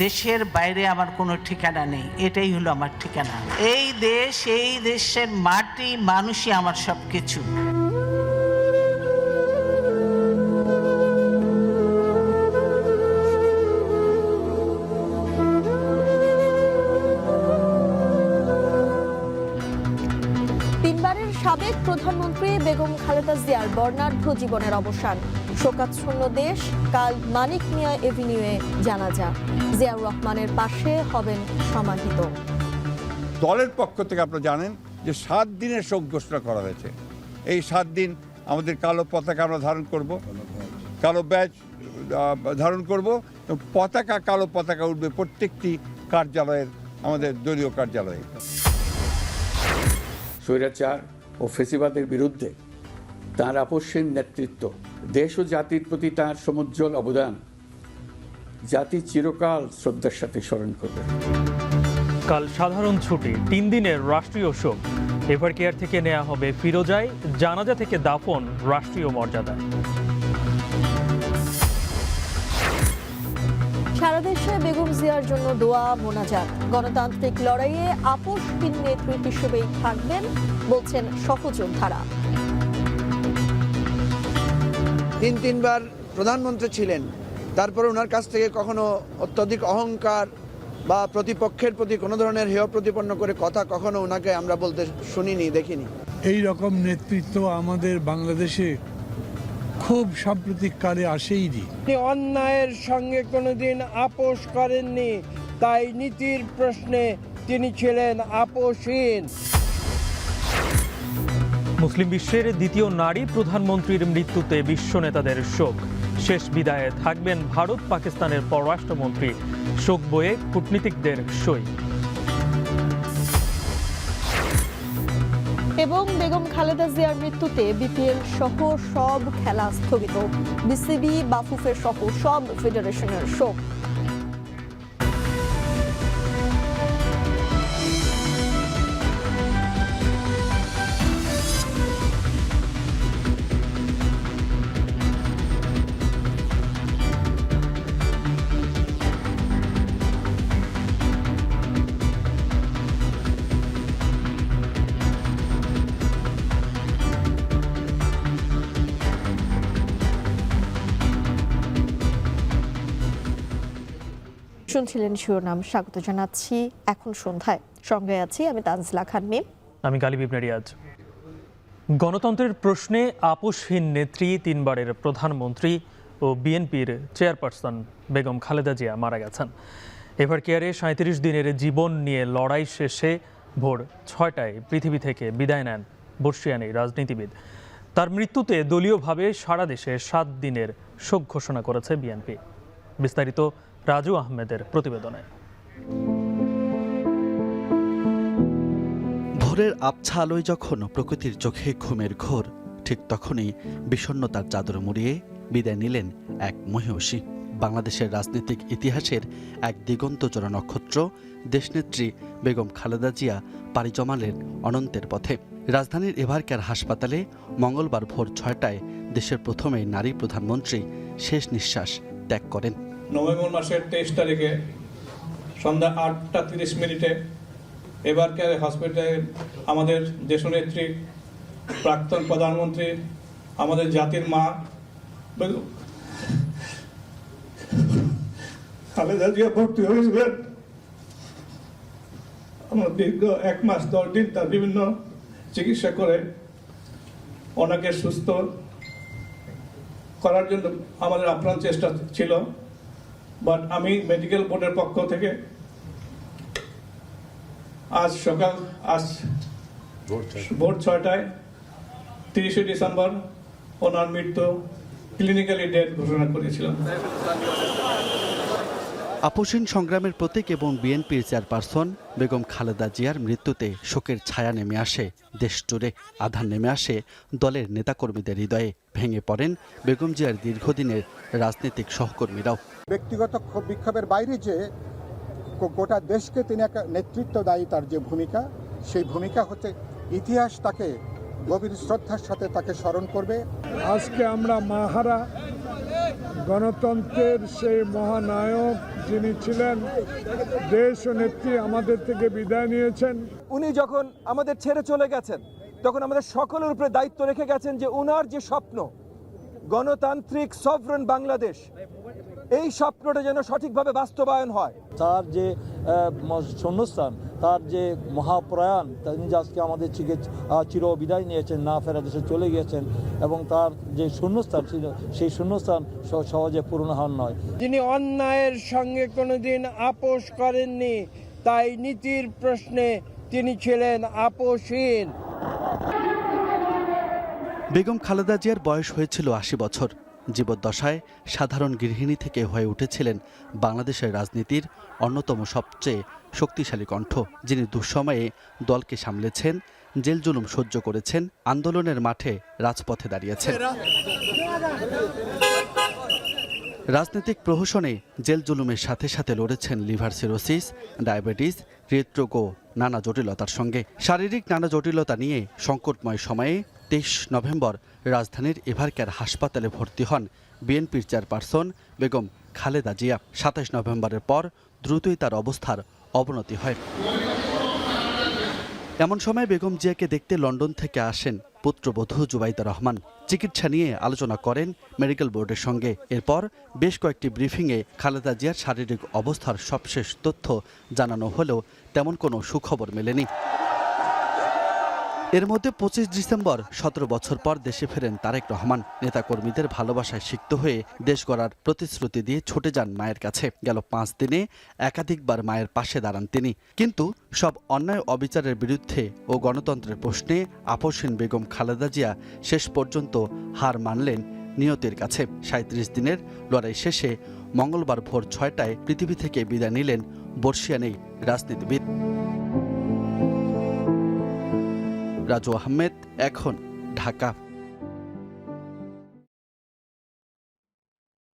দেশের বাইরে আমার কোনো ঠিকানা নেই, এটাই হলো আমার ঠিকানা। এই দেশ, এই দেশের মাটি, মানুষই আমার সবকিছু। তিনবারের সাবেক প্রধানমন্ত্রী বেগম খালেদা জিয়ার বর্ণাঢ্য জীবনের অবসান। শোকাচ্ছন্ন দেশ, কাল মানিক মিয়া এভিনিউয়ে জানাজা। জিয়াউর রহমানের পাশে হবেন সমাহিত। দলের পক্ষ থেকে আপনারা জানেন যে 7 দিনের শোক ঘোষণা করা হয়েছে। এই 7 দিন আমাদের কালো পতাকা আমরা ধারণ করব, কালো ব্যাজ ধারণ করব, পতাকা, কালো পতাকা উঠবে প্রত্যেকটি কার্যালয়ের, আমাদের দলীয় কার্যালয়ে। স্বৈরাচার ও ফেসিবাদের বিরুদ্ধে তাঁর আপসহীন নেতৃত্ব, দেশ ও জাতির প্রতি তাঁর সমুজ্জ্বল অবদান জাতি চিরকাল শ্রদ্ধার সাথে স্মরণ করবে। কাল সাধারণ ছুটি, 3 দিনের রাষ্ট্রীয় শোক। এভারকেয়ার থেকে নেওয়া হবে ফিরোজায়, জানাজা থেকে দাফন রাষ্ট্রীয় মর্যাদায়। সারা দেশে বেগম জিয়ার জন্য দোয়া মোনাজাত। গণতান্ত্রিক লড়াইয়ে আপোষহীন নেত্রী হিসেবেই থাকবেন বলছেন সহযোদ্ধারা। 3বার প্রধানমন্ত্রী ছিলেন, তারপর ওনার কাছ থেকে কখনো অত্যধিক অহংকার বা প্রতিপক্ষের প্রতি কোনো ধরনের হেয় প্রতিপন্ন করে কথা কখনো ওনাকে আমরা বলতে শুনিনি, দেখিনি। এই রকম নেতৃত্ব আমাদের বাংলাদেশে খুব সাম্প্রতিককালে আসেইনি। অন্যায়ের সঙ্গে কোনোদিন আপোষ করেননি, তাই নীতির প্রশ্নে তিনি ছিলেন আপোষহীন। মুসলিম বিশ্বের দ্বিতীয় নারী প্রধানমন্ত্রীর মৃত্যুতে বিশ্ব নেতাদের শোক। শেষ বিদায়ে থাকবেন ভারত পাকিস্তানের পররাষ্ট্রমন্ত্রী, শোক বয়ে কূটনীতিকদের সই। এবং বেগম খালেদা জিয়ার মৃত্যুতে বিপিএল সহ সব খেলা স্থগিত। বিসিবি, বাফুফের সহ সব ফেডারেশনের শোক। শুনছিলেন শিরোনাম, স্বাগত জানাচ্ছি এখন সন্ধ্যায়। সঙ্গে আছি আমি তানজিলা খান মিম, আমি গালিব ইবনে রিয়াজ। গণতন্ত্রের প্রশ্নে আপোষহীন নেত্রী, 3বারের প্রধানমন্ত্রী ও বিএনপির চেয়ারপারসন বেগম খালেদা জিয়া মারা গেছেন। এভারকেয়ারে 37 দিনের জীবন নিয়ে লড়াই শেষে ভোর 6টায় পৃথিবী থেকে বিদায় নেন বর্ষিয়ান রাজনীতিবিদ। তার মৃত্যুতে দলীয়ভাবে সারা দেশে 7 দিনের শোক ঘোষণা করেছে বিএনপি। বিস্তারিত রাজু আহমেদের প্রতিবেদনে। ভোরের আবছা আলোয় যখন প্রকৃতির চোখে ঘুমের ঘোর, ঠিক তখনই বিষণ্ণতার চাদর মুড়িয়ে বিদায় নিলেন এক মহিষী। বাংলাদেশের রাজনৈতিক ইতিহাসের এক দিগন্তজোড়া নক্ষত্র দেশনেত্রী বেগম খালেদা জিয়া পাড়ি জমালেন অনন্তের পথে। রাজধানীর এভারকেয়ার হাসপাতালে মঙ্গলবার ভোর 6টায় দেশের প্রথম এই নারী প্রধানমন্ত্রী শেষ নিঃশ্বাস ত্যাগ করেন। নভেম্বর মাসের 23 তারিখে সন্ধ্যা 8:30 এভারকেয়ার হসপিটালে আমাদের দেশনেত্রী, প্রাক্তন প্রধানমন্ত্রী, আমাদের জাতির মা খালেদা জিয়া ভর্তি হয়েছিলেন। আমরা দীর্ঘ 1 মাস 10 দিন তার বিভিন্ন চিকিৎসা করে ওনাকে সুস্থ করার জন্য আমাদের আপ্রাণ চেষ্টা ছিল। বাট আমি মেডিকেল বোর্ডের পক্ষ থেকে আজ ভোর 6টায় 30শে ডিসেম্বর ওনার মৃত্যু ক্লিনিক্যালি ডেথ ঘোষণা করেছিলাম। আপোষহীন সংগ্রামের প্রতীক এবং বিএনপির চেয়ারপারসন বেগম খালেদা জিয়ার মৃত্যুতে শোকের ছায়া নেমে আসে দেশ জুড়ে। আধার নেমে আসে দলের নেতাকর্মীদের হৃদয়ে। ভেঙে পড়েন বেগম জিয়ার দীর্ঘদিনের রাজনৈতিক সহকর্মীরাও। ব্যক্তিগত বিক্ষোভের বাইরে যে গোটা দেশকে তিনি একটা নেতৃত্ব দায়ী, তার যে ভূমিকা, সেই ভূমিকা হচ্ছে ইতিহাস তাকে গভীর শ্রদ্ধার সাথে তাকে স্মরণ করবে। আজকে আমরা মাহারা গণতন্ত্রের সেই মহানায়ক যিনি ছিলেন, দেশ ও নেত্রী আমাদের থেকে বিদায় নিয়েছেন। উনি যখন আমাদের ছেড়ে চলে গেছেন তখন আমাদের সকলের উপরে দায়িত্ব রেখে গেছেন যে উনার যে স্বপ্ন গণতান্ত্রিক সভরেন বাংলাদেশ, এই স্বপ্নটা যেন সঠিকভাবে বাস্তবায়ন হয়। তার যে শূন্যস্থান, তার যে মহাপ্রয়াণ, তিনি যে আজকে আমাদের চির বিদায় নিয়েছেন, না ফেরা দেশে চলে গিয়েছেন, এবং তার যে শূন্যস্থান ছিল সেই শূন্যস্থান সহজে পূরণ হন নয়। যিনি অন্যায়ের সঙ্গে কোনোদিন আপোষ করেননি, তাই নীতির প্রশ্নে তিনি ছিলেন আপোষহীন। বেগম খালেদা জিয়ার বয়স হয়েছিল ৮০ বছর। জীবদ্দশায় সাধারণ গৃহিণী থেকে হয়ে উঠেছিলেন বাংলাদেশের রাজনীতির অন্যতম সবচেয়ে শক্তিশালী কণ্ঠ, যিনি দুঃসময়ে দলকে সামলেছেন, জেল জুলুম সহ্য করেছেন, আন্দোলনের মাঠে রাজপথে দাঁড়িয়েছেন। রাজনৈতিক প্রহসনে জেল জুলুমের সাথে সাথে লড়েছেন লিভার সিরোসিস, ডায়াবেটিস, হৃদরোগ ও নানা জটিলতার সঙ্গে। শারীরিক নানা জটিলতা নিয়ে সংকটময় সময়ে ২৩ নভেম্বর রাজধানীর এভারকেয়ার হাসপাতালে ভর্তি হন বিএনপির চেয়ারপারসন বেগম খালেদা জিয়া। ২৭ নভেম্বরের পর দ্রুতই তার অবস্থার অবনতি হয়। এমন সময় বেগম জিয়াকে দেখতে লন্ডন থেকে আসেন পুত্রবধূ জুবাইদা রহমান। চিকিৎসা নিয়ে আলোচনা করেন মেডিকেল বোর্ডের সঙ্গে। এরপর বেশ কয়েকটি ব্রিফিংয়ে খালেদা জিয়ার শারীরিক অবস্থার সবশেষ তথ্য জানানো হলেও তেমন কোনো সুখবর মেলেনি। এর মধ্যে ২৫ ডিসেম্বর ১৭ বছর পর দেশে ফেরেন তারেক রহমান। নেতাকর্মীদের ভালোবাসায় সিক্ত হয়ে দেশ গড়ার প্রতিশ্রুতি দিয়ে ছুটে যান মায়ের কাছে। গেল ৫ দিনে একাধিকবার মায়ের পাশে দাঁড়ান তিনি। কিন্তু সব অন্যায় অবিচারের বিরুদ্ধে ও গণতন্ত্রের প্রশ্নে আপোষহীন বেগম খালেদা জিয়া শেষ পর্যন্ত হার মানলেন নিয়তির কাছে। ৩৭ দিনের লড়াই শেষে মঙ্গলবার ভোর ৬টায় পৃথিবী থেকে বিদায় নিলেন বর্ষিয়ান এই রাজনীতিবিদ। রাজু আহমেদ, এখন, ঢাকা।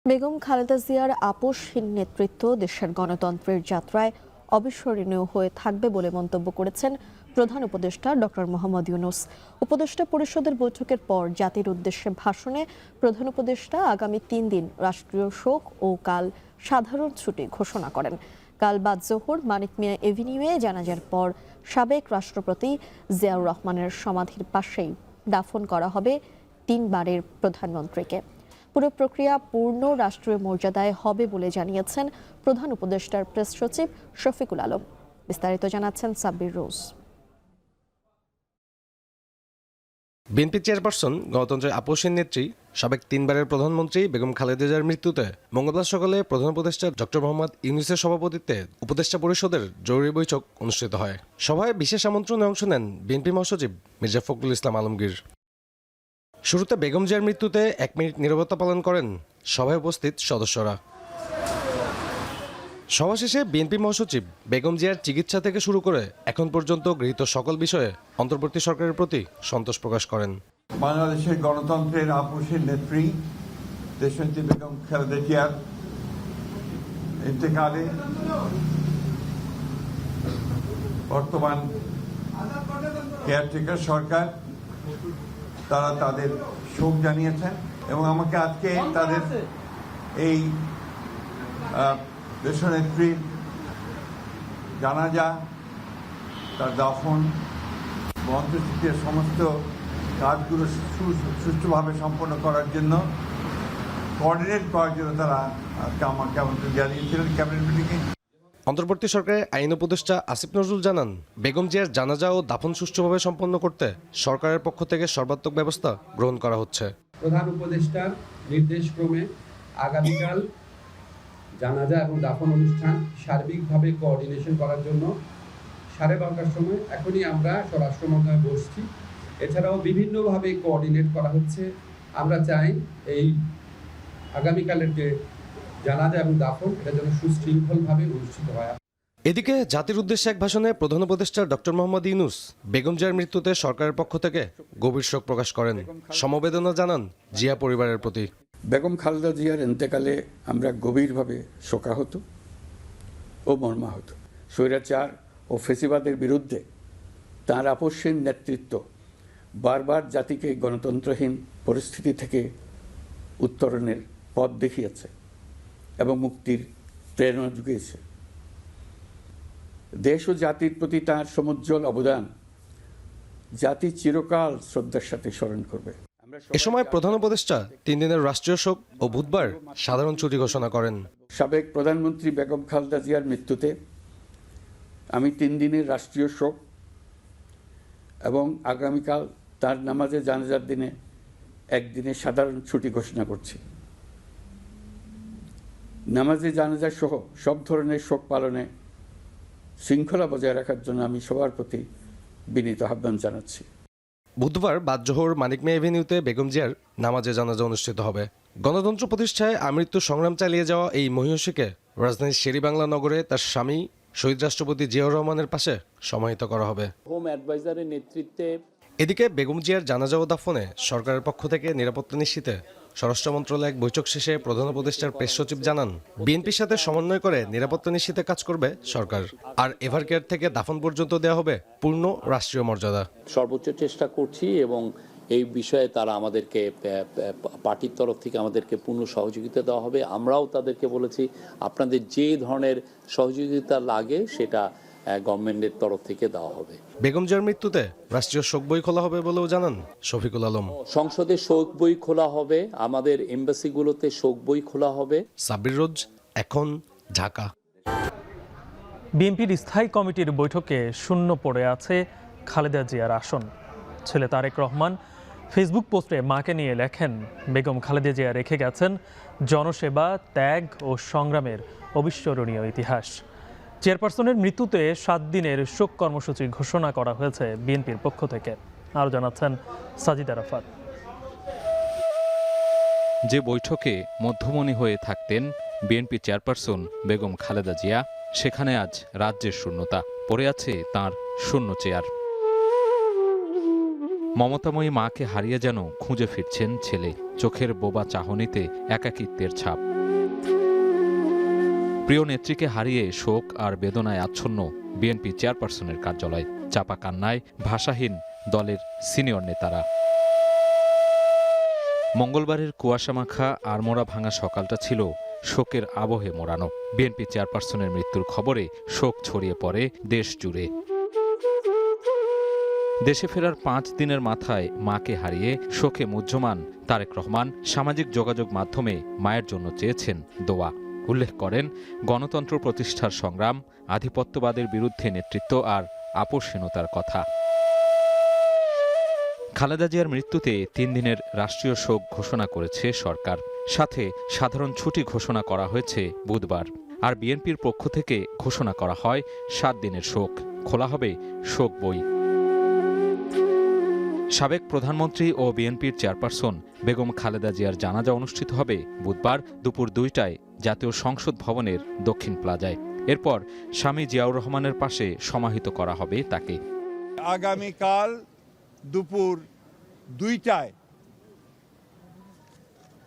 বেগম খালেদা জিয়ার আপোষহীন নেতৃত্ব দেশের গণতন্ত্রের যাত্রায় অবিস্মরণীয় হয়ে থাকবে বলে মন্তব্য করেছেন প্রধান উপদেষ্টা ডক্টর মোহাম্মদ ইউনূস। উপদেষ্টা পরিষদের বৈঠকের পর জাতির উদ্দেশ্যে ভাষণে প্রধান উপদেষ্টা আগামী ৩ দিন রাষ্ট্রীয় শোক ও কাল সাধারণ ছুটি ঘোষণা করেন। কাল বাদ জোহর মানিক মিয়া এভিনিউয়ে জানাজার পর সাবেক রাষ্ট্রপতি জিয়াউর রহমানের সমাধির পাশেই দাফন করা হবে ৩ বারের প্রধানমন্ত্রীকে। পুরো প্রক্রিয়া পূর্ণ রাষ্ট্রীয় মর্যাদায় হবে বলে জানিয়েছেন প্রধান উপদেষ্টার প্রেস সচিব শফিকুল আলম। বিস্তারিত জানাচ্ছেন সাব্বির রোজ। বিএনপি চেয়ারপারসন, গণতন্ত্রের আপোষহীন নেত্রী, সাবেক ৩ বারের প্রধানমন্ত্রী বেগম খালেদা জিয়ার মৃত্যুতে মঙ্গলবার সকালে প্রধান উপদেষ্টা ডক্টর মোহাম্মদ ইউনূসের সভাপতিত্বে উপদেষ্টা পরিষদের জরুরি বৈঠক অনুষ্ঠিত হয়। সভায় বিশেষ আমন্ত্রণে অংশ নেন বিএনপি মহাসচিব মির্জা ফখরুল ইসলাম আলমগীর। শুরুতে বেগম জিয়ার মৃত্যুতে ১ মিনিট নীরবতা পালন করেন সভায় উপস্থিত সদস্যরা। সভা শেষে বিএনপি মহাসচিব বেগম জিয়ার চিকিৎসা থেকে শুরু করে এখন পর্যন্ত গৃহীত সকল বিষয়ে অন্তর্বর্তী সরকারের প্রতি সন্তোষ প্রকাশ করেন। বাংলাদেশের গণতন্ত্রের আপোষহীন নেত্রী দেশনেত্রী বেগম খালেদা জিয়ার ইন্তেকালে বর্তমান কেয়ারটেকার সরকার তারা তাদের শোক জানিয়েছেন এবং আমাকে আজকে তাদের এই দেশনেত্রীর জানাজা, তার দাফন, অন্ত্যেষ্টিক্রিয়ার সমস্ত কাজগুলো সুষ্ঠুভাবে সম্পন্ন করার জন্য কোঅর্ডিনেট করার জন্য তারা আজকে আমাকে আমন্ত্রণ জানিয়েছিলেন ক্যাবিনেট মিটিংয়ে। অন্তর্বর্তী সরকারের আইন উপদেষ্টা আসিফ নজরুল জানান, বেগম জিয়ার জানাজা ও দাফন সুষ্ঠুভাবে সম্পন্ন করতে সরকারের পক্ষ থেকে সর্বাত্মক ব্যবস্থা গ্রহণ করা হচ্ছে। প্রধান উপদেষ্টার নির্দেশক্রমে আগামীকাল জানাজা এবং দাফন অনুষ্ঠান সার্বিকভাবে কোঅর্ডিনেশন করার জন্য 12:30টার সময় এখনই আমরা স্বরাষ্ট্র মন্ত্রণালয়ে বসছি। এছাড়াও বিভিন্নভাবে কোঅর্ডিনেট করা হচ্ছে। আমরা চাই এই আগামীকালের যে জানাজা এবং দাফন এটা যেন সুশৃঙ্খলভাবে অনুষ্ঠিত হয়। এদিকে জাতির উদ্দেশ্যে এক ভাষণে প্রধান উপদেষ্টা ডক্টর মোহাম্মদ ইউনূস বেগম জিয়ার মৃত্যুতে সরকারের পক্ষ থেকে গভীর শোক প্রকাশ করেন। সমবেদনা জানান জিয়া পরিবারের প্রতি। বেগম খালেদা জিয়ার ইন্তেকালে আমরা গভীরভাবে শোকাহত ও মর্মাহত। স্বৈরাচার ও ফেসিবাদের বিরুদ্ধে তাঁর আপোষহীন নেতৃত্ব বারবার জাতিকে গণতন্ত্রহীন পরিস্থিতি থেকে উত্তরণের পথ দেখিয়েছে এবং মুক্তির প্রেরণা জুগিয়েছে। দেশ ও জাতির প্রতি তাঁর সমুজ্জ্বল অবদান জাতি চিরকাল শ্রদ্ধার সাথে স্মরণ করবে। এ সময় প্রধান উপদেষ্টা 3 দিনের রাষ্ট্রীয় শোক ও বুধবার সাধারণ ছুটি ঘোষণা করেন। সাবেক প্রধানমন্ত্রী বেগম খালেদা জিয়ার মৃত্যুতে আমি 3 দিনের রাষ্ট্রীয় শোক এবং আগামীকাল তার নামাজে জানাজার দিনে একদিনের সাধারণ ছুটি ঘোষণা করছি। নামাজে জানাজা সহ সব ধরনের শোক পালনে শৃঙ্খলা বজায় রাখার জন্য আমি সবার প্রতি বিনীত আহ্বান জানাচ্ছি। বুধবার বাদজোহর মানিক মিয়া এভিনিউতে বেগম জিয়ার নামাজে জানাজা অনুষ্ঠিত হবে। গণতন্ত্র প্রতিষ্ঠায় আমৃত্যু সংগ্রাম চালিয়ে যাওয়া এই মহিষীকে রাজধানীর শেরেবাংলা নগরে তার স্বামী শহীদ রাষ্ট্রপতি জিয়াউর রহমানের পাশে সমাহিত করা হবে। হোম অ্যাডভাইজারের নেতৃত্বে এদিকে বেগম জিয়ার জানাজা ও দাফনে সরকারের পক্ষ থেকে নিরাপত্তা নিশ্চিতে স্বরাষ্ট্র মন্ত্রণালয় এক বৈঠক শেষে প্রধান উপদেষ্টার প্রেস সচিব জানান, বিএনপির সাথে সমন্বয় করে নিরাপত্তা নিশ্চিতে কাজ করবে সরকার। আর এভারকেয়ার থেকে দাফন পর্যন্ত দেওয়া হবে পূর্ণ রাষ্ট্রীয় মর্যাদা। সর্বোচ্চ চেষ্টা করছি এবং এই বিষয়ে তারা আমাদেরকে পার্টির তরফ থেকে আমাদেরকে পূর্ণ সহযোগিতা দেওয়া হবে। আমরাও তাদেরকে বলেছি আপনাদের যে ধরনের সহযোগিতা লাগে সেটা গভর্নমেন্টের তরফ থেকে দেওয়া হবে। বেগম জিয়ার মৃত্যুতে রাষ্ট্রীয় শোক বই খোলা হবে বলেও জানান শফিকুল আলম। সংসদে শোক বই খোলা হবে, আমাদের এমবাসিগুলোতে শোক বই খোলা হবে। সাব্বির রোজ, এখন, ঢাকা। বিএনপির স্থায়ী কমিটির বৈঠকে শূন্য পড়ে আছে খালেদা জিয়ার আসন। ছেলে তারেক রহমান ফেসবুক পোস্টে মাকে নিয়ে লেখেন, বেগম খালেদা জিয়া রেখে গেছেন জনসেবা, ত্যাগ ও সংগ্রামের অবিস্মরণীয় ইতিহাস। চেয়ারপারসনের মৃত্যুতে 7 দিনের শোক কর্মসূচি ঘোষণা করা হয়েছে বিএনপির পক্ষ থেকে। আরও জানাচ্ছেন সাজিদ আরাফাত। যে বৈঠকে মধ্যমণি হয়ে থাকতেন বিএনপি চেয়ারপারসন বেগম খালেদা জিয়া, সেখানে আজ রাজ্যের শূন্যতা। পড়ে আছে তাঁর শূন্য চেয়ার। মমতাময়ী মাকে হারিয়ে যেন খুঁজে ফিরছেন ছেলে, চোখের বোবা চাহনিতে একাকিত্বের ছাপ। প্রিয় নেত্রীকে হারিয়ে শোক আর বেদনায় আচ্ছন্ন বিএনপি চেয়ারপারসনের কার্যালয়। চাপা কান্নায় ভাষাহীন দলের সিনিয়র নেতারা। মঙ্গলবারের কুয়াশামাখা আড়মোড়া ভাঙা সকালটা ছিল শোকের আবহে মোড়ানো। বিএনপি চেয়ারপারসনের মৃত্যুর খবরে শোক ছড়িয়ে পড়ে দেশ জুড়ে। দেশে ফেরার 5 দিনের মাথায় মাকে হারিয়ে শোকে মুহ্যমান তারেক রহমান সামাজিক যোগাযোগ মাধ্যমে মায়ের জন্য চেয়েছেন দোয়া। উল্লেখ করেন গণতন্ত্র প্রতিষ্ঠার সংগ্রাম, আধিপত্যবাদের বিরুদ্ধে নেতৃত্ব আর আপোষহীনতার কথা। খালেদা জিয়ার মৃত্যুতে 3 দিনের রাষ্ট্রীয় শোক ঘোষণা করেছে সরকার। সাথে সাধারণ ছুটি ঘোষণা করা হয়েছে বুধবার। আর বিএনপির পক্ষ থেকে ঘোষণা করা হয় 7 দিনের শোক। খোলা হবে শোক বই। সাবেক প্রধানমন্ত্রী ও বিএনপির চেয়ারপারসন বেগম খালেদা জিয়ার জানাজা অনুষ্ঠিত হবে বুধবার দুপুর 2টায় জাতীয় সংসদ ভবনের দক্ষিণ প্লাজায়। এরপর স্বামী জিয়াউর রহমানের পাশে সমাহিত করা হবে তাকে। আগামীকাল দুপুর 2টায়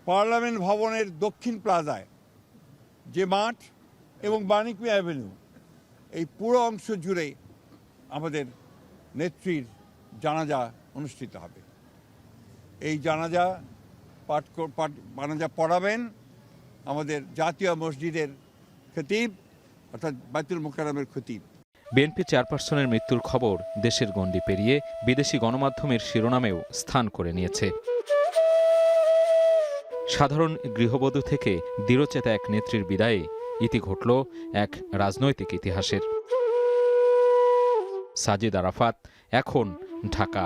পার্লামেন্ট ভবনের দক্ষিণ প্লাজায় যে মাঠ এবং মানিক মিয়া অ্যাভিনিউ, এই পুরো অংশ জুড়ে আমাদের নেত্রীর জানাজা অনুষ্ঠিত হবে। এই জানাজা পড়াবেন আমাদের জাতীয় মসজিদের খতিব, অর্থাৎ বাইতুল মুকাররমের খতিব। বিএনপি চেয়ারপারসনের মৃত্যুর খবর দেশের গণ্ডি পেরিয়ে বিদেশি গণমাধ্যমের শিরোনামেও স্থান করে নিয়েছে। সাধারণ গৃহবধূ থেকে দৃঢ়চেতা এক নেত্রীর বিদায়ে ইতি ঘটল এক রাজনৈতিক ইতিহাসের। সাজিদ আরাফাত, এখন, ঢাকা।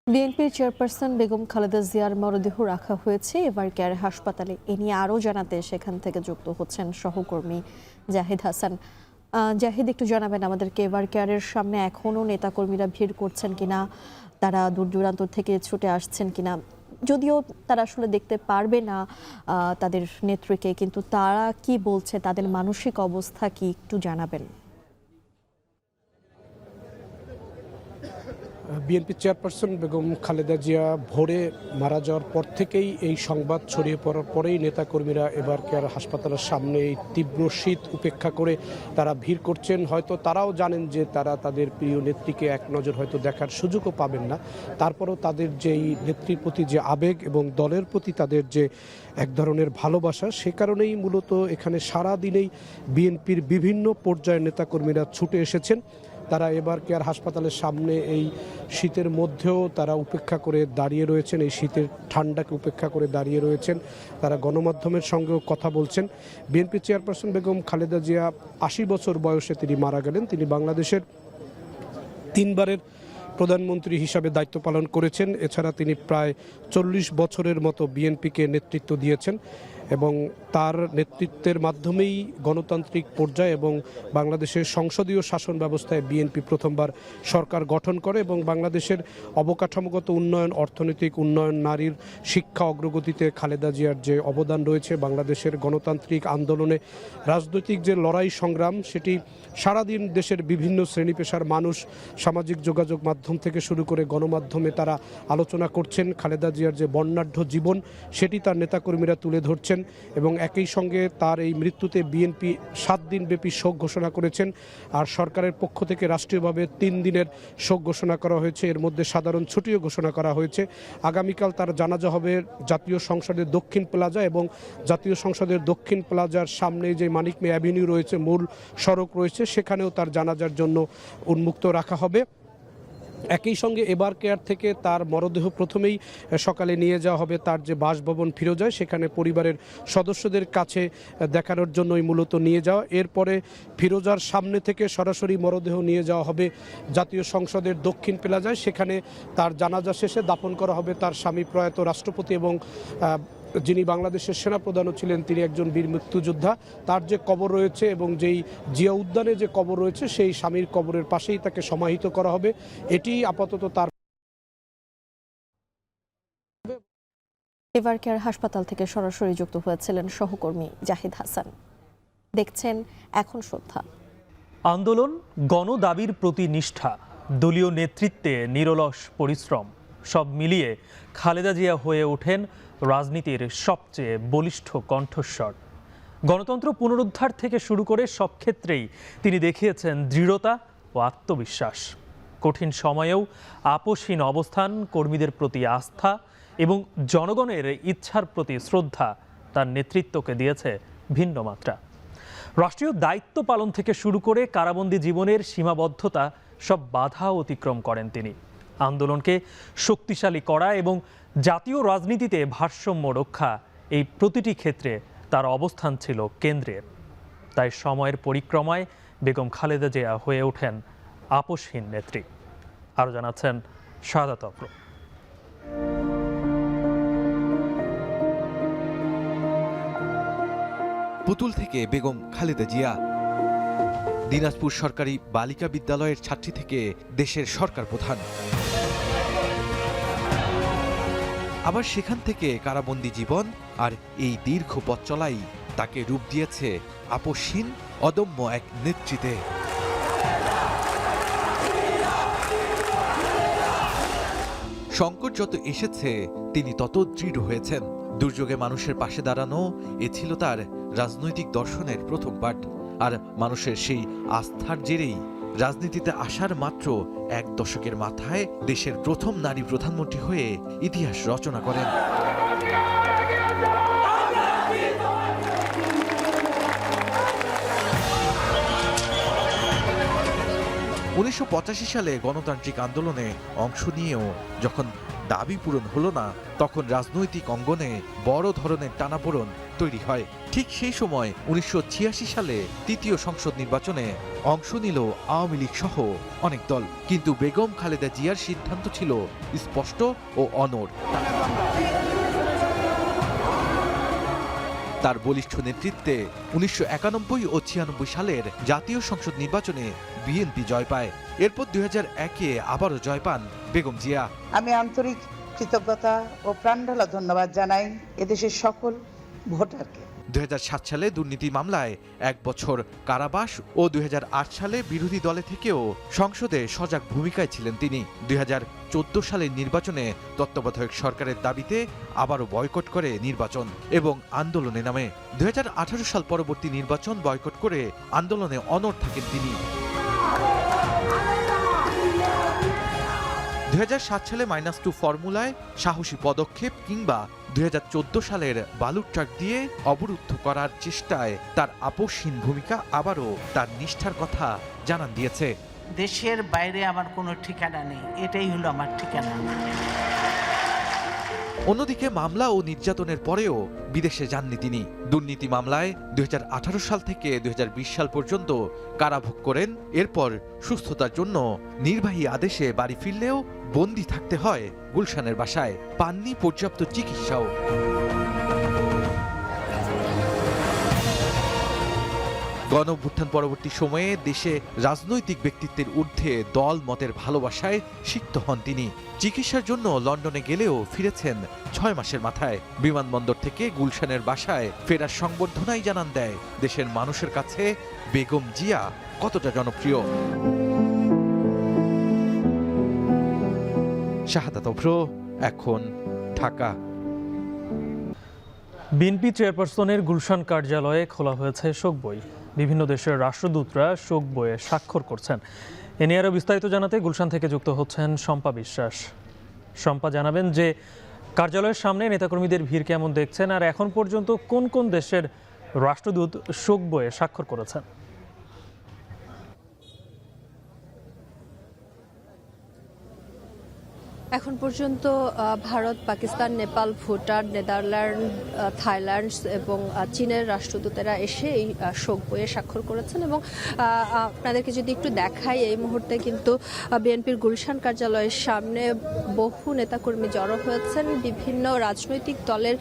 বিএনপির চেয়ারপারসন বেগম খালেদা জিয়ার মরদেহ রাখা হয়েছে এভারকেয়ার হাসপাতালে। এ নিয়ে আরও জানাতে সেখান থেকে যুক্ত হচ্ছেন সহকর্মী জাহিদ হাসান। জাহিদ, একটু জানাবেন আমাদেরকে, এভারকেয়ারের সামনে এখনও নেতাকর্মীরা ভিড় করছেন কিনা, তারা দূর দূরান্ত থেকে ছুটে আসছেন কিনা? যদিও তারা আসলে দেখতে পারবে না তাদের নেত্রীকে, কিন্তু তারা কি বলছে, তাদের মানসিক অবস্থা কি, একটু জানাবেন। বিএনপি চেয়ারপারসন বেগম খালেদা জিয়া ভোরে মারা যাওয়ার পর থেকেই এই সংবাদ ছড়িয়ে পড়ার পরেই নেতাকর্মীরা এবার কেয়ার হাসপাতালের সামনে এই তীব্র শীত উপেক্ষা করে তারা ভিড় করছেন। হয়তো তারাও জানেন যে তারা তাদের প্রিয় নেত্রীকে এক নজর হয়তো দেখার সুযোগও পাবেন না, তারপরেও তাদের যে এই নেত্রীর প্রতি যে আবেগ এবং দলের প্রতি তাদের যে এক ধরনের ভালোবাসা, সে কারণেই মূলত এখানে সারা দিনেই বিএনপির বিভিন্ন পর্যায়ের নেতাকর্মীরা ছুটে এসেছেন। তারা এবার কেয়ার হাসপাতালের সামনে এই শীতের মধ্যেও তারা উপেক্ষা করে দাঁড়িয়ে রয়েছেন, এই শীতের ঠান্ডাকে উপেক্ষা করে দাঁড়িয়ে রয়েছেন। তারা গণমাধ্যমের সঙ্গেও কথা বলছেন। বিএনপি চেয়ারপারসন বেগম খালেদা জিয়া ৮০ বছর বয়সে তিনি মারা গেলেন। তিনি বাংলাদেশের 3 বারের প্রধানমন্ত্রী হিসাবে দায়িত্ব পালন করেছেন। এছাড়া তিনি প্রায় 40 বছরের মতো বিএনপিকে নেতৃত্ব দিয়েছেন এবং তার নেতৃত্বের মাধ্যমেই গণতান্ত্রিক পর্যায়ে এবং বাংলাদেশের সংসদীয় শাসন ব্যবস্থায় বিএনপি প্রথমবার সরকার গঠন করে এবং বাংলাদেশের অবকাঠামোগত উন্নয়ন, অর্থনৈতিক উন্নয়ন, নারীর শিক্ষা অগ্রগতিতে খালেদা জিয়ার যে অবদান রয়েছে, বাংলাদেশের গণতান্ত্রিক আন্দোলনে রাজনৈতিক যে লড়াই সংগ্রাম, সেটি সারাদিন দেশের বিভিন্ন শ্রেণী পেশার মানুষ সামাজিক যোগাযোগ মাধ্যম থেকে শুরু করে গণমাধ্যমে তারা আলোচনা করছেন। খালেদা জিয়ার যে বর্ণাঢ্য জীবন, সেটি তার নেতাকর্মীরা তুলে ধরছেন এবং একই সঙ্গে তার এই মৃত্যুতে বিএনপি 7 দিন ব্যাপী শোক ঘোষণা করেছেন। আর সরকারের পক্ষ থেকে রাষ্ট্রীয়ভাবে 3 দিনের শোক ঘোষণা করা হয়েছে, এর মধ্যে সাধারণ ছুটিও ঘোষণা করা হয়েছে। আগামীকাল তার জানাজা হবে জাতীয় সংসদের দক্ষিণ প্লাজা এবং জাতীয় সংসদের দক্ষিণ প্লাজার সামনে যে মানিক মিয়া অ্যাভিনিউ রয়েছে, মূল সড়ক রয়েছে, সেখানেও তার জানাজার জন্য উন্মুক্ত রাখা হবে। একই সঙ্গে এবার কেয়ার থেকে তার মরদেহ প্রথমেই সকালে নিয়ে যাওয়া হবে তার যে বাসভবন ফিরোজায়, সেখানে পরিবারের সদস্যদের কাছে দেখানোর জন্যই মূলত নিয়ে যাওয়া। এরপরে ফিরোজার সামনে থেকে সরাসরি মরদেহ নিয়ে যাওয়া হবে জাতীয় সংসদের দক্ষিণ প্লাজায়, সেখানে তার জানাজা শেষে দাফন করা হবে তার স্বামী প্রয়াত রাষ্ট্রপতি এবং যিনি বাংলাদেশের সেনাপ্রধানও ছিলেন, তিনি একজন বীর মুক্তিযোদ্ধা, তার যে কবর রয়েছে এবং যেই জিয়া উদ্যানে যে কবর রয়েছে, সেই স্বামীর কবরের পাশেই তাকে সমাহিত করা হবে। এটি আপাতত তার। এবার কেয়ার হাসপাতাল থেকে সরাসরি যুক্ত হয়েছিলেন সহকর্মী জাহিদ হাসান। দেখছেন এখন শ্রদ্ধা। আন্দোলন, গণদাবির প্রতি নিষ্ঠা, দলীয় নেতৃত্বে নিরলস পরিশ্রম, সব মিলিয়ে খালেদা জিয়া হয়ে ওঠেন রাজনীতির সবচেয়ে বলিষ্ঠ কণ্ঠস্বর। গণতন্ত্র পুনরুদ্ধার থেকে শুরু করে সব ক্ষেত্রেই তিনি দেখিয়েছেন দৃঢ়তা ও আত্মবিশ্বাস। কঠিন সময়েও আপোষহীন অবস্থান, কর্মীদের প্রতি আস্থা এবং জনগণের ইচ্ছার প্রতি শ্রদ্ধা তার নেতৃত্বকে দিয়েছে ভিন্ন মাত্রা। রাষ্ট্রীয় দায়িত্ব পালন থেকে শুরু করে কারাবন্দী জীবনের সীমাবদ্ধতা সব বাধা অতিক্রম করেন তিনি। আন্দোলনকে শক্তিশালী করা এবং জাতীয় রাজনীতিতে ভারসাম্য রক্ষা, এই প্রতিটি ক্ষেত্রে তার অবস্থান ছিল কেন্দ্রের। তাই সময়ের পরিক্রমায় বেগম খালেদা জিয়া হয়ে ওঠেন আপোষহীন নেত্রী। আরও জানাচ্ছেন শাহাদাত অপর। পুতুল থেকে বেগম খালেদা জিয়া, দিনাজপুর সরকারি বালিকা বিদ্যালয়ের ছাত্রী থেকে দেশের সরকার প্রধান, আবার সেখান থেকে কারাবন্দী জীবন, আর এই দীর্ঘ পথ চলাই তাকে রূপ দিয়েছে আপোষহীন অদম্য এক নেতৃত্বে। সংকট যত এসেছে তিনি তত দৃঢ় হয়েছেন। দুর্যোগে মানুষের পাশে দাঁড়ানো এ ছিল তার রাজনৈতিক দর্শনের প্রথম পাঠ। আর মানুষের সেই আস্থার জেরেই রাজনীতিতে আসার মাত্র 1 দশকের মাথায় দেশের প্রথম নারী প্রধানমন্ত্রী হয়ে ইতিহাস রচনা করেন। 1985 সালে গণতান্ত্রিক আন্দোলনে অংশ নিয়েও যখন দাবি পূরণ হলো না, তখন রাজনৈতিক অঙ্গনে বড় ধরনের টানাপোড়েন তৈরি হয়। ঠিক সেই সময় 1986 সালে তৃতীয় সংসদ নির্বাচনে অংশ নিল আওয়ামী লীগ সহ অনেক দল, কিন্তু বেগম খালেদা জিয়ার সিদ্ধান্ত ছিল স্পষ্ট ও অনড়। তার বলিষ্ঠ নেতৃত্বে 1991 ও 96 সালের জাতীয় সংসদ নির্বাচনে বিএনপি জয় পায়। এরপর 2001-এ আবারও জয় পান বেগম জিয়া। আমি আন্তরিক কৃতজ্ঞতা ও প্রাণঢালা ধন্যবাদ জানাই এদেশের সকল ভোটারকে। 2007 সালে দুর্নীতি মামলায় 1 বছর কারাবাস ও 2008 সালে বিরোধী দলে থেকেও সংসদে সজাগ ভূমিকায় ছিলেন তিনি। 2014 সালের নির্বাচনে তত্ত্বাবধায়ক সরকারের দাবিতে আবারও বয়কট করে নির্বাচন এবং আন্দোলনে নামে। 2018 সাল পরবর্তী নির্বাচন বয়কট করে আন্দোলনে অনড় থাকেন তিনি। 2007 সালে -2 ফর্মুলায় সাহসী পদক্ষেপ কিংবা 2014 সালের বালুর ট্রাক দিয়ে অবরুদ্ধ করার চেষ্টায় তার আপোষহীন ভূমিকা আবারও তার নিষ্ঠার কথা জানান দিয়েছে। দেশের বাইরে আমার কোনো ঠিকানা নেই, এটাই হলো আমার ঠিকানা। অন্যদিকে মামলা ও নির্যাতনের পরেও বিদেশে যাননি তিনি। দুর্নীতি মামলায় 2018 সাল থেকে 2020 সাল পর্যন্ত কারাভোগ করেন। এরপর সুস্থতার জন্য নির্বাহী আদেশে বাড়ি ফিরলেও বন্দী থাকতে হয় গুলশানের বাসায়, পাননি পর্যাপ্ত চিকিৎসাও। গণঅভ্যুত্থান পরবর্তী সময়ে দেশে রাজনৈতিক ব্যক্তিত্বের ঊর্ধ্বে দল মতের ভালোবাসায় সিক্ত হন তিনি। চিকিৎসার জন্য লন্ডনে গেলেও ফিরেছেন 6 মাসের মাথায়। বিমানবন্দর থেকে গুলশানের বাসায় ফেরার সংবর্ধনাই জানান দেয় দেশের মানুষের কাছে বেগম জিয়া কতটা জনপ্রিয়। শাহাদাত অভ্র, এখন ঢাকা। বিএনপি চেয়ারপারসনের গুলশান কার্যালয়ে খোলা হয়েছে শোক বই। বিভিন্ন দেশের রাষ্ট্রদূতরা শোক বইয়ে স্বাক্ষর করছেন। এ নিয়ে আরও বিস্তারিত জানাতে গুলশান থেকে যুক্ত হচ্ছেন শম্পা বিশ্বাস। শম্পা, জানাবেন যে কার্যালয়ের সামনে নেতাকর্মীদের ভিড় কেমন দেখছেন, আর এখন পর্যন্ত কোন কোন দেশের রাষ্ট্রদূত শোক বইয়ে স্বাক্ষর করেছেন? এখন পর্যন্ত ভারত, পাকিস্তান, নেপাল, ভুটান, নেদারল্যান্ড, থাইল্যান্ড এবং চীনের রাষ্ট্রদূতেরা এসে এই শোক বইয়ে স্বাক্ষর করেছেন। এবং আপনাদেরকে যদি একটু দেখাই, এই মুহূর্তে কিন্তু বিএনপির গুলশান কার্যালয়ের সামনে বহু নেতাকর্মী জড়ো হয়েছেন। বিভিন্ন রাজনৈতিক দলের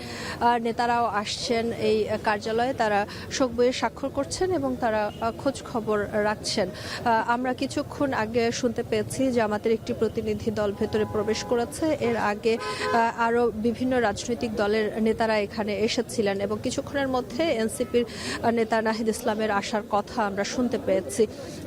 নেতারাও আসছেন এই কার্যালয়ে, তারা শোক বইয়ে স্বাক্ষর করছেন এবং তারা খোঁজ খবর রাখছেন। আমরা কিছুক্ষণ আগে শুনতে পেয়েছি যে আমাদের একটি প্রতিনিধি দল ভেতরে প্রবেশ করেছে। এর আগে আরো বিভিন্ন রাজনৈতিক দলের নেতারা এখানে এসেছিলেন এবং কিছুক্ষণের মধ্যে এনসিপির নেতা নাহিদ ইসলামের আসার কথা আমরা শুনতে পেয়েছি।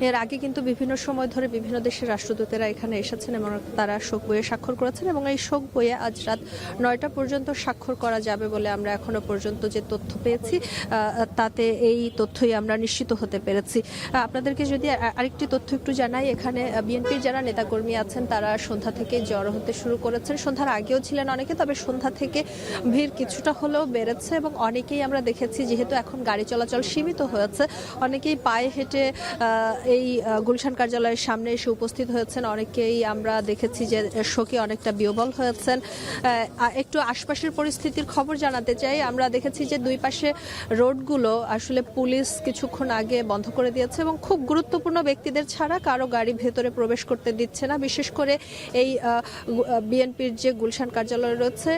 এর আগে কিন্তু বিভিন্ন সময় ধরে বিভিন্ন দেশের রাষ্ট্রদূতেরা এখানে এসেছেন এবং তারা শোক বইয়ে স্বাক্ষর করেছেন এবং এই শোক বইয়ে আজ রাত 9টা পর্যন্ত স্বাক্ষর করা যাবে বলে আমরা এখনো পর্যন্ত যে তথ্য পেয়েছি তাতে এই তথ্যই আমরা নিশ্চিত হতে পেরেছি। আপনাদেরকে যদি আরেকটি তথ্য একটু জানাই, এখানে বিএনপির যারা নেতাকর্মী আছেন তারা সন্ধ্যা থেকে জড়ো হতে শুরু করেছেন। সন্ধ্যার আগেও ছিলেন অনেকে, তবে সন্ধ্যা থেকে ভিড় কিছুটা হলেও বেড়েছে এবং অনেকেই আমরা দেখেছি, যেহেতু এখন গাড়ি চলাচল সীমিত হয়েছে, অনেকেই পায়ে হেঁটে এই গুলশান কার্যালয়ের সামনে এসে উপস্থিত হয়েছেন। অনেকেই আমরা দেখেছি যে শোকে অনেকটা বিহ্বল হয়েছেন। একটু আশপাশের পরিস্থিতির খবর জানাতে চাই। আমরা দেখেছি যে দুই পাশে রোডগুলো আসলে পুলিশ কিছুক্ষণ আগে বন্ধ করে দিয়েছে এবং খুব গুরুত্বপূর্ণ ব্যক্তিদের ছাড়া কারো গাড়ি ভেতরে প্রবেশ করতে দিচ্ছে না। বিশেষ করে এই বিএনপির যে গুলশান কার্যালয় রয়েছে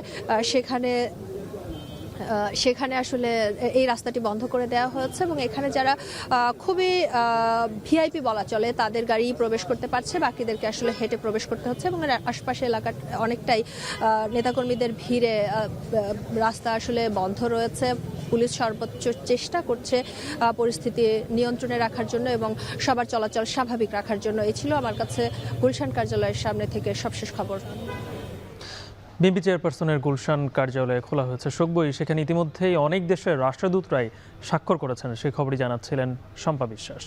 সেখানে আসলে এই রাস্তাটি বন্ধ করে দেওয়া হয়েছে এবং এখানে যারা খুবই ভিআইপি বলা চলে তাদের গাড়ি প্রবেশ করতে পারছে, বাকিদেরকে আসলে হেঁটে প্রবেশ করতে হচ্ছে এবং আশপাশে এলাকা অনেকটাই নেতাকর্মীদের ভিড়ে রাস্তা আসলে বন্ধ রয়েছে। পুলিশ সর্বোচ্চ চেষ্টা করছে পরিস্থিতি নিয়ন্ত্রণে রাখার জন্য এবং সবার চলাচল স্বাভাবিক রাখার জন্য। এই ছিল আমার কাছে গুলশান কার্যালয়ের সামনে থেকে সবশেষ খবর। বিএনপি চেয়ারপারসনের গুলশান কার্যালয়ে খোলা হয়েছে শোক বই। সেখানে ইতিমধ্যেই অনেক দেশের রাষ্ট্রদূতরাই স্বাক্ষর করেছেন, সেই খবরই জানাচ্ছিলেন শম্পা বিশ্বাস।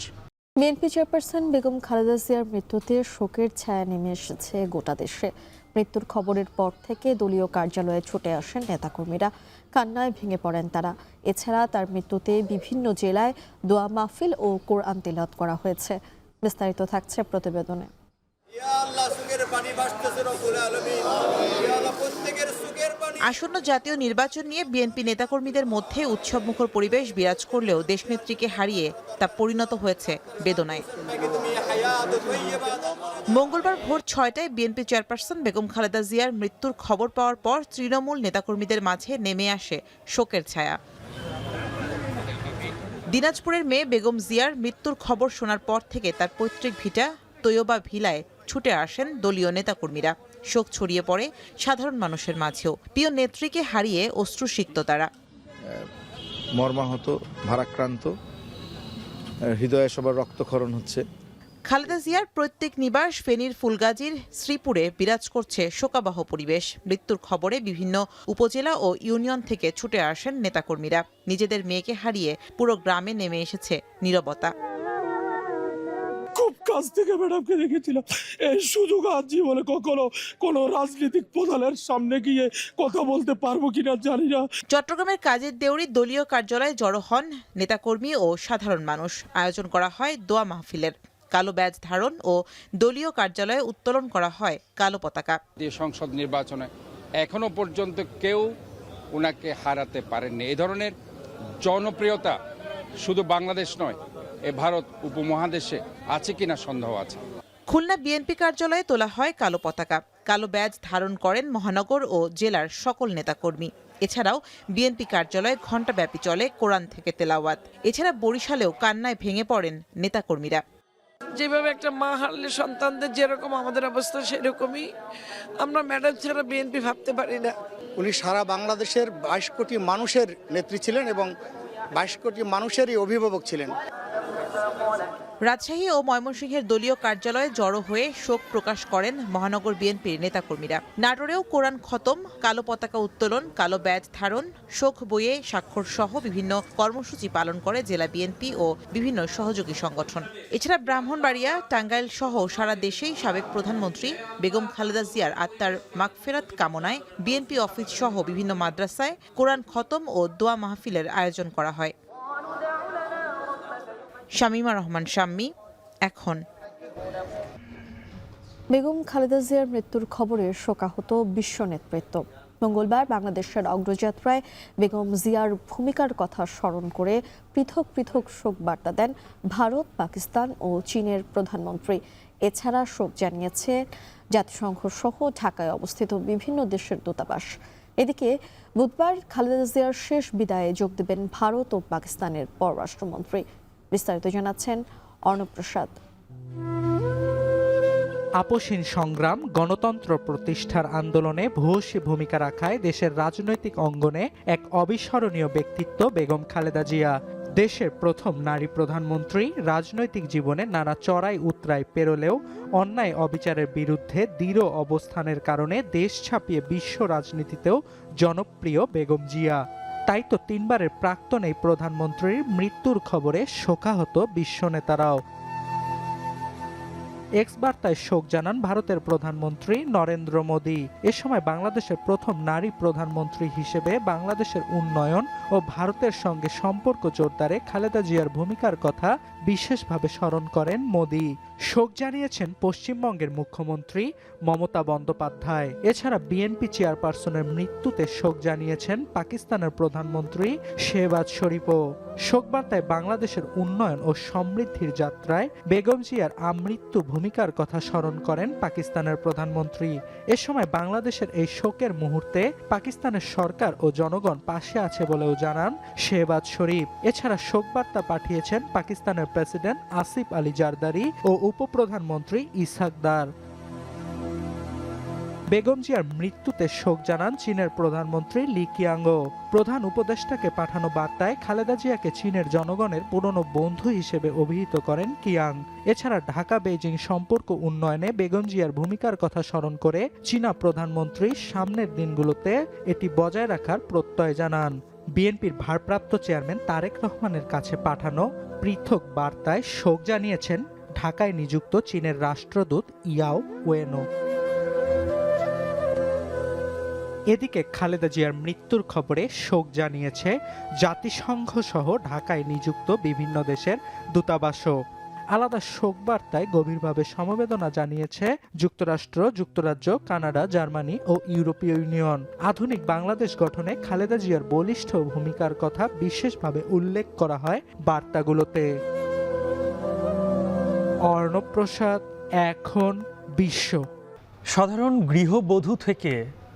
বিএনপি চেয়ারপারসন বেগম খালেদা জিয়ার মৃত্যুতে শোকের ছায়া নেমে এসেছে গোটা দেশে। মৃত্যুর খবরের পর থেকে দলীয় কার্যালয়ে ছুটে আসেন নেতাকর্মীরা, কান্নায় ভেঙে পড়েন তারা। এছাড়া তার মৃত্যুতে বিভিন্ন জেলায় দোয়া মাহফিল ও কোরআন তিলাওয়াত করা হয়েছে। বিস্তারিত থাকছে প্রতিবেদনে। আসন্ন জাতীয় নির্বাচন নিয়ে বিএনপি নেতাকর্মীদের মধ্যে উৎসবমুখর পরিবেশ বিরাজ করলেও দেশনেত্রীকে হারিয়ে তা পরিণত হয়েছে বেদনায়। মঙ্গলবার ভোর 6টায় বিএনপি চেয়ারপারসন বেগম খালেদা জিয়ার মৃত্যুর খবর পাওয়ার পর তৃণমূল নেতাকর্মীদের মাঝে নেমে আসে শোকের ছায়া। দিনাজপুরের মেয়ে বেগম জিয়ার মৃত্যুর খবর শোনার পর থেকে তার পৈতৃক ভিটা তৈয়বা ভিলায় ছুটে আসেন দলীয় নেতাকর্মীরা। শোক ছড়িয়ে পড়ে সাধারণ মানুষের মাঝেও। প্রিয় নেত্রীকে হারিয়ে অশ্রুসিক্ত তারা। মর্মাহত, ভারাক্রান্ত, হৃদয়ে সবার রক্তক্ষরণ হচ্ছে। খালেদা জিয়ার প্রত্যেক নিবাস ফেনীর ফুলগাজীর শ্রীপুরে বিরাজ করছে শোকাবহ পরিবেশ। মৃত্যুর খবরে বিভিন্ন উপজেলা ও ইউনিয়ন থেকে ছুটে আসেন নেতাকর্মীরা। নিজেদের মেয়েকে হারিয়ে পুরো গ্রামে নেমে এসেছে নীরবতা। খুব কাছ থেকে ম্যাডামকে দেখেছিলাম। এই সুযোগ আজ জীবনে কখনো কোনো রাজনৈতিক প্রধানের সামনে গিয়ে কথা বলতে পারবো কিনা জানি না। চট্টগ্রামের কাজের দেউরি দলীয় কার্যালয়ে জড়ো হন নেতাকর্মী ও সাধারণ মানুষ। আয়োজন করা হয় দোয়া মাহফিলের। কালো ব্যাজ ধারণ ও দলীয় কার্যালয়ে উত্তোলন করা হয় কালো পতাকা। সংসদ নির্বাচনে এখনো পর্যন্ত কেউ ওনাকে হারাতে পারেননি। এই ধরনের জনপ্রিয়তা শুধু বাংলাদেশ নয়, এ ভারত উপমহাদেশে আছে কিনা সন্দেহ আছে। খুলনা বিএনপি কার্যালয়ে তোলা হয় কালো পতাকা। কালো ব্যাজ ধারণ করেন মহানগর ও জেলার সকল নেতাকর্মী। এছাড়াও বিএনপি কার্যালয়ে ঘণ্টাব্যাপী চলে কোরআন থেকে তেলাওয়াত। এছাড়া বরিশালেও কান্নায় ভেঙে পড়েন নেতাকর্মীরা। যেভাবে একটা মা হারলে সন্তানদের যেরকম আমাদের অবস্থা সেরকমই। আমরা ম্যাডাম ছাড়া বিএনপি ভাবতে পারি না। উনি সারা বাংলাদেশের 22 কোটি মানুষের নেত্রী ছিলেন এবং 22 কোটি মানুষেরই অভিভাবক ছিলেন। রাজশাহী ও ময়মনসিংহের দলীয় কার্যালয়ে জড়ো হয়ে শোক প্রকাশ করেন মহানগর বিএনপির নেতাকর্মীরা। নাটোরেও কোরআন খতম, কালো পতাকা উত্তোলন, কালো ব্যাজ ধারণ, শোক বইয়ে স্বাক্ষর সহ বিভিন্ন কর্মসূচি পালন করে জেলা বিএনপি ও বিভিন্ন সহযোগী সংগঠন। এছাড়া ব্রাহ্মণবাড়িয়া, টাঙ্গাইল সহ সারা দেশেই সাবেক প্রধানমন্ত্রী বেগম খালেদা জিয়ার আত্মার মাগফিরাত কামনায় বিএনপি অফিস সহ বিভিন্ন মাদ্রাসায় কোরআন খতম ও দোয়া মাহফিলের আয়োজন করা হয়। শামীমা রহমান শাম্মী, এখন। বেগম খালেদা জিয়ার মৃত্যুর খবরে শোকাহত বিশ্ব নেতৃত্ব। মঙ্গলবার বাংলাদেশের অগ্রযাত্রায় বেগম জিয়ার ভূমিকার কথা স্মরণ করে পৃথক পৃথক শোক বার্তা দেন ভারত, পাকিস্তান ও চীনের প্রধানমন্ত্রী। এছাড়া শোক জানিয়েছে জাতিসংঘ সহ ঢাকায় অবস্থিত বিভিন্ন দেশের দূতাবাস। এদিকে বুধবার খালেদা জিয়ার শেষ বিদায়ে যোগ দেবেন ভারত ও পাকিস্তানের পররাষ্ট্রমন্ত্রী। বিস্তারিত জানাচ্ছেন অর্ণব প্রসাদ। আপোষহীন সংগ্রাম, গণতন্ত্র প্রতিষ্ঠার আন্দোলনে ভূয়সী ভূমিকা রাখায় দেশের রাজনৈতিক অঙ্গনে এক অবিস্মরণীয় ব্যক্তিত্ব বেগম খালেদা জিয়া। দেশের প্রথম নারী প্রধানমন্ত্রী, রাজনৈতিক জীবনে নানা চড়াই উতরাই পেরোলেও অন্যায় অবিচারের বিরুদ্ধে দৃঢ় অবস্থানের কারণে দেশ ছাপিয়ে বিশ্ব রাজনীতিতেও জনপ্রিয় বেগম জিয়া। তাই তো তিনবারের প্রাক্তন এই প্রধানমন্ত্রীর মৃত্যুর খবরে শোকাহত বিশ্ব নেতারাও। এক্স বার্তায় শোক জানান ভারতের প্রধানমন্ত্রী নরেন্দ্র মোদী। এ সময় বাংলাদেশের প্রথম নারী প্রধানমন্ত্রী হিসেবে বাংলাদেশের উন্নয়ন ও ভারতের সঙ্গে সম্পর্ক জোরদারে খালেদা জিয়ার ভূমিকার কথা বিশেষভাবে স্মরণ করেন মোদী। শোক জানিয়েছেন পশ্চিমবঙ্গের মুখ্যমন্ত্রী মমতা বন্দ্যোপাধ্যায়। এছাড়া বিএনপি চেয়ারপারসনের মৃত্যুতে শোক জানিয়েছেন পাকিস্তানের প্রধানমন্ত্রী শেহবাজ শরীফও। শোক বার্তায় বাংলাদেশের উন্নয়ন ও সমৃদ্ধির যাত্রায় বেগম জিয়ার আমৃত্যু ভূমিকার কথা স্মরণ করেন পাকিস্তানের প্রধানমন্ত্রী। এ সময় বাংলাদেশের এই শোকের মুহূর্তে পাকিস্তানের সরকার ও জনগণ পাশে আছে বলেও জানান শেহবাজ শরীফ। এছাড়া শোক বার্তা পাঠিয়েছেন পাকিস্তানের প্রেসিডেন্ট আসিফ আলী জারদারি ও উপপ্রধানমন্ত্রী ইসহাক দার। বেগম জিয়ার মৃত্যুতে শোক জানান চীনের প্রধানমন্ত্রী লি কিয়াংও। প্রধান উপদেষ্টাকে পাঠানো বার্তায় খালেদা জিয়াকে চীনের জনগণের পুরনো বন্ধু হিসেবে অভিহিত করেন কিয়াং। এছাড়া ঢাকা বেইজিং সম্পর্ক উন্নয়নে বেগম জিয়ার ভূমিকার কথা স্মরণ করে চীনা প্রধানমন্ত্রী সামনের দিনগুলোতে এটি বজায় রাখার প্রত্যয় জানান। বিএনপির ভারপ্রাপ্ত চেয়ারম্যান তারেক রহমানের কাছে পাঠানো পৃথক বার্তায় শোক জানিয়েছেন ঢাকায় নিযুক্ত চীনের রাষ্ট্রদূত ইয়াও ওয়েনো। এদিকে খালেদা জিয়ার মৃত্যুর খবরে শোক জানিয়েছে জাতিসংঘ সহ ঢাকায় নিযুক্ত বিভিন্ন দেশের দূতাবাসও। আলাদা শোক বার্তায় গভীরভাবে সমবেদনা জানিয়েছে যুক্তরাষ্ট্র, যুক্তরাজ্য, কানাডা, জার্মানি ও ইউরোপীয় ইউনিয়ন। আধুনিক বাংলাদেশ গঠনে খালেদা জিয়ার বলিষ্ঠ ভূমিকার কথা বিশেষভাবে উল্লেখ করা হয় বার্তাগুলোতে। অর্ণব প্রসাদ, এখন, বিশ্ব। সাধারণ গৃহবধূ থেকে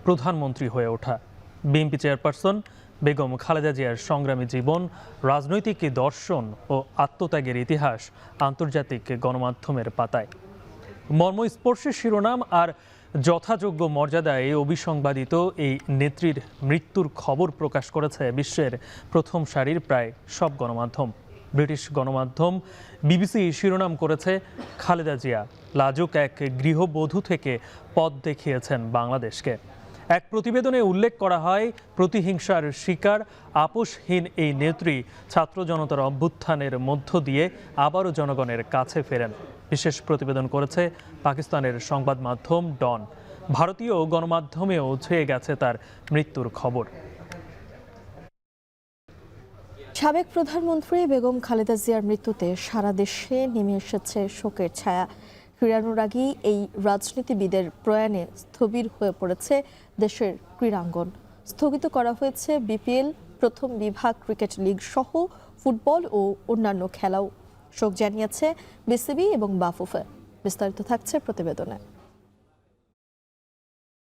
প্রধানমন্ত্রী হয়ে ওঠা বিএনপি চেয়ারপারসন বেগম খালেদা জিয়ার সংগ্রামী জীবন, রাজনৈতিক দর্শন ও আত্মত্যাগের ইতিহাস আন্তর্জাতিক গণমাধ্যমের পাতায়। মর্মস্পর্শী শিরোনাম আর যথাযোগ্য মর্যাদায় অবিসংবাদিত এই নেত্রীর মৃত্যুর খবর প্রকাশ করেছে বিশ্বের প্রথম সারির প্রায় সব গণমাধ্যম। ব্রিটিশ গণমাধ্যম বিবিসি শিরোনাম করেছে, খালেদা জিয়া লাজুক এক গৃহবধূ থেকে পথ দেখিয়েছেন বাংলাদেশকে। এক প্রতিবেদনে উল্লেখ করা হয়, প্রতিহিংসার শিকার আপোষহীন এই নেত্রী ছাত্র জনতার অভ্যুত্থানের মধ্য দিয়ে আবারও জনগণের কাছে ফেরেন। বিশেষ প্রতিবেদন করেছে পাকিস্তানের সংবাদ মাধ্যম ডন। ভারতীয় গণমাধ্যমেও ছুঁয়ে গেছে তার মৃত্যুর খবর। সাবেক প্রধানমন্ত্রী বেগম খালেদা জিয়ার মৃত্যুতে সারা দেশে নেমে এসেছে শোকের ছায়া। ক্রীড়ানুরাগী এই রাজনীতিবিদের প্রয়াণে স্থবির হয়ে পড়েছে দেশের ক্রীড়াঙ্গন। স্থগিত করা হয়েছে বিপিএল, প্রথম বিভাগ ক্রিকেট লিগ সহ ফুটবল ও অন্যান্য খেলাও। শোক জানিয়েছে বিসিবি এবং বাফুফে। বিস্তারিত থাকছে প্রতিবেদনে।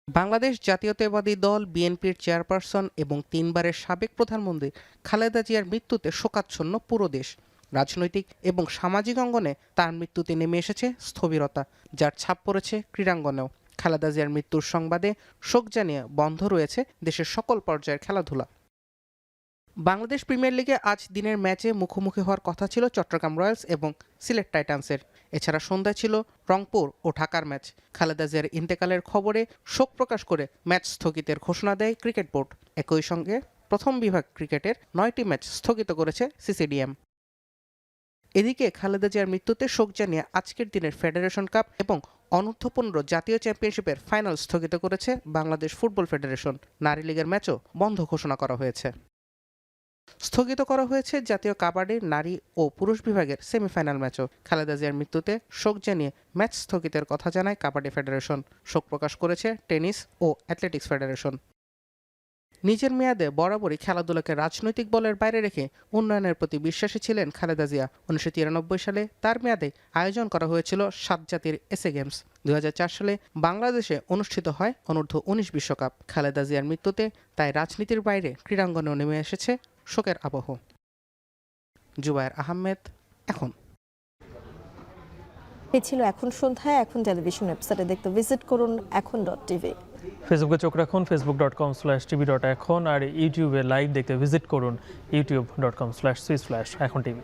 বাংলাদেশ জাতীয়তাবাদী দল বিএনপির চেয়ারপারসন এবং 3 বারের সাবেক প্রধানমন্ত্রী খালেদা জিয়ার মৃত্যুতে শোকাচ্ছন্ন পুরো দেশ। রাজনৈতিক এবং সামাজিক অঙ্গনে তার মৃত্যুতে নেমে এসেছে স্থবিরতা, যার ছাপ পড়েছে ক্রীড়াঙ্গনেও। খালেদা জিয়ার মৃত্যুর সংবাদে শোক জানিয়ে বন্ধ রয়েছে দেশের সকল পর্যায়ের খেলাধুলা। বাংলাদেশ প্রিমিয়ার লিগে আজ দিনের ম্যাচে মুখোমুখি হওয়ার কথা ছিল চট্টগ্রাম রয়্যালস এবং সিলেট টাইটান্সের। এছাড়া সন্ধ্যায় ছিল রংপুর ও ঢাকার ম্যাচ। খালেদা জিয়ার ইন্তেকালের খবরে শোক প্রকাশ করে ম্যাচ স্থগিতের ঘোষণা দেয় ক্রিকেট বোর্ড। একই সঙ্গে প্রথম বিভাগ ক্রিকেটের 9টি ম্যাচ স্থগিত করেছে সিসিডিএম। এদিকে খালেদা জিয়ার মৃত্যুতে শোক জানিয়ে আজকের দিনের ফেডারেশন কাপ এবং অনূর্ধ্ব-15 জাতীয় চ্যাম্পিয়নশিপের ফাইনাল স্থগিত করেছে বাংলাদেশ ফুটবল ফেডারেশন। নারী লীগের ম্যাচও বন্ধ ঘোষণা করা হয়েছে। স্থগিত করা হয়েছে জাতীয় কাবাডির নারী ও পুরুষ বিভাগের সেমিফাইনাল ম্যাচও। খালেদা জিয়ার মৃত্যুতে শোক জানিয়ে ম্যাচ স্থগিতের কথা জানায় কাবাডি ফেডারেশন। শোক প্রকাশ করেছে টেনিস ও অ্যাথলেটিক্স ফেডারেশন। নিজের মেয়াদে বরাবরই খেলাধুলাকে রাজনৈতিক বলের বাইরে রেখে উন্নয়নের প্রতি বিশ্বাসী ছিলেন খালেদা জিয়া। 1993 সালে তার মেয়াদে আয়োজন করা হয়েছিল 7 জাতির এসএ গেমস। 2004 সালে বাংলাদেশে অনুষ্ঠিত হয় অনূর্ধ্ব-19 বিশ্বকাপ। খালেদা জিয়ার মৃত্যুতে তাই রাজনীতির বাইরে ক্রীড়াঙ্গনেও নেমে এসেছে শোকের আবহ। জুবায়ের আহমেদ, এখন। এই ছিল এখন সন্ধ্যায়। এখন টেলিভিশন ওয়েবসাইটে দেখতে ভিজিট করুন এখন.tv। ফেসবুকে চোখ রাখুন facebook.com/tv.এখন, আর ইউটিউবে লাইভ দেখতে ভিজিট করুন youtube.com/c/echontv।